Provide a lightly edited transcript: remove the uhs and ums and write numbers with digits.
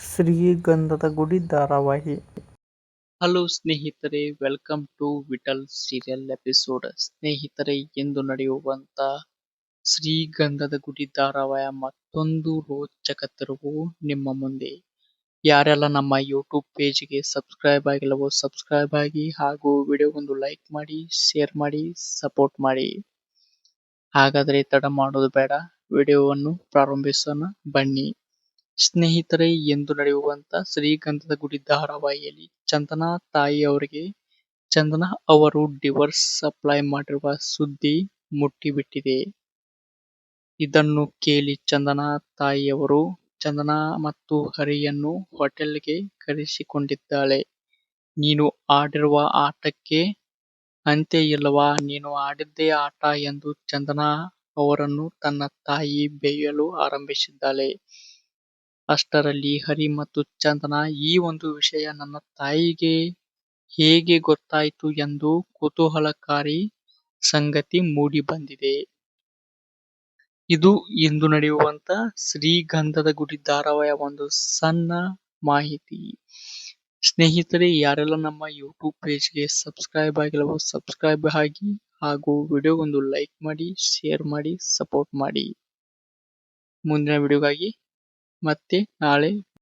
ಶ್ರೀಗಂಧದ ಗುಡಿ ಧಾರಾವಾಹಿ. ಹಲೋ ಸ್ನೇಹಿತರೆ, welcome to Vittal serial episode. ಸ್ನೇಹಿತರೆ, ಇಂದು ನಡೆಯುವಂತ ಶ್ರೀಗಂಧದ ಗುಡಿ ಧಾರಾವಾಹಿಯ ಮತ್ತೊಂದು ರೋಚಕ ತಿರುವು ನಿಮ್ಮ ಮುಂದೆ. ಯಾರೆಲ್ಲ ನಮ್ಮ ಯೂಟ್ಯೂಬ್ ಪೇಜ್ಗೆ ಸಬ್ಸ್ಕ್ರೈಬ್ ಆಗಿಲ್ಲವೋ ಸಬ್ಸ್ಕ್ರೈಬ್ ಆಗಿ, ಹಾಗೂ ವಿಡಿಯೋಗೊಂದು ಲೈಕ್ ಮಾಡಿ, ಶೇರ್ ಮಾಡಿ, ಸಪೋರ್ಟ್ ಮಾಡಿ. ಹಾಗಾದ್ರೆ ತಡ ಮಾಡೋದು ಬೇಡ, ವಿಡಿಯೋವನ್ನು ಪ್ರಾರಂಭಿಸೋಣ ಬನ್ನಿ. ಸ್ನೇಹಿತರೆ, ಎಂದು ನಡೆಯುವಂತ ಶ್ರೀಗಂಧದ ಗುಡಿ ಧಾರಾವಾಹಿಯಲ್ಲಿ ಚಂದನಾ ತಾಯಿ ಅವರಿಗೆ ಚಂದನಾ ಅವರು ಡಿವೋರ್ಸ್ ಅಪ್ಲೈ ಮಾಡಿರುವ ಸುದ್ದಿ ಮುಟ್ಟಿಬಿಟ್ಟಿದೆ. ಇದನ್ನು ಕೇಳಿ ಚಂದನಾ ತಾಯಿಯವರು ಚಂದನಾ ಮತ್ತು ಹರಿಯನ್ನು ಹೋಟೆಲ್ಗೆ ಕರೆಸಿಕೊಂಡಿದ್ದಾಳೆ. ನೀನು ಆಡಿರುವ ಆಟಕ್ಕೆ ಅಂತ್ಯ ಇಲ್ಲವಾ, ನೀನು ಆಡಿದ್ದೇ ಆಟ ಎಂದು ಚಂದನಾ ಅವರನ್ನು ತನ್ನ ತಾಯಿ ಬೇಯಲು ಆರಂಭಿಸಿದ್ದಾಳೆ. ಅಷ್ಟರಲ್ಲಿ ಹರಿ ಮತ್ತು ಚಂದನಾ, ಈ ಒಂದು ವಿಷಯ ನನ್ನ ತಾಯಿಗೆ ಹೇಗೆ ಗೊತ್ತಾಯ್ತು ಎಂದು ಕುತೂಹಲಕಾರಿ ಸಂಗತಿ ಮೂಡಿ ಬಂದಿದೆ. ಇದು ಇಂದು ನಡೆಯುವಂತ ಶ್ರೀಗಂಧದ ಗುಡಿ ಧಾರಾವಾಹಿಯ ಒಂದು ಸಣ್ಣ ಮಾಹಿತಿ. ಸ್ನೇಹಿತರೆ, ಯಾರೆಲ್ಲ ನಮ್ಮ ಯೂಟ್ಯೂಬ್ ಪೇಜ್ಗೆ ಸಬ್ಸ್ಕ್ರೈಬ್ ಆಗಿಲ್ಲವೋ ಸಬ್ಸ್ಕ್ರೈಬ್ ಆಗಿ, ಹಾಗೂ ವಿಡಿಯೋಗೊಂದು ಲೈಕ್ ಮಾಡಿ, ಶೇರ್ ಮಾಡಿ, ಸಪೋರ್ಟ್ ಮಾಡಿ. ಮುಂದಿನ ವಿಡಿಯೋಗಾಗಿ ಮತ್ತೆ ನಾಳೆ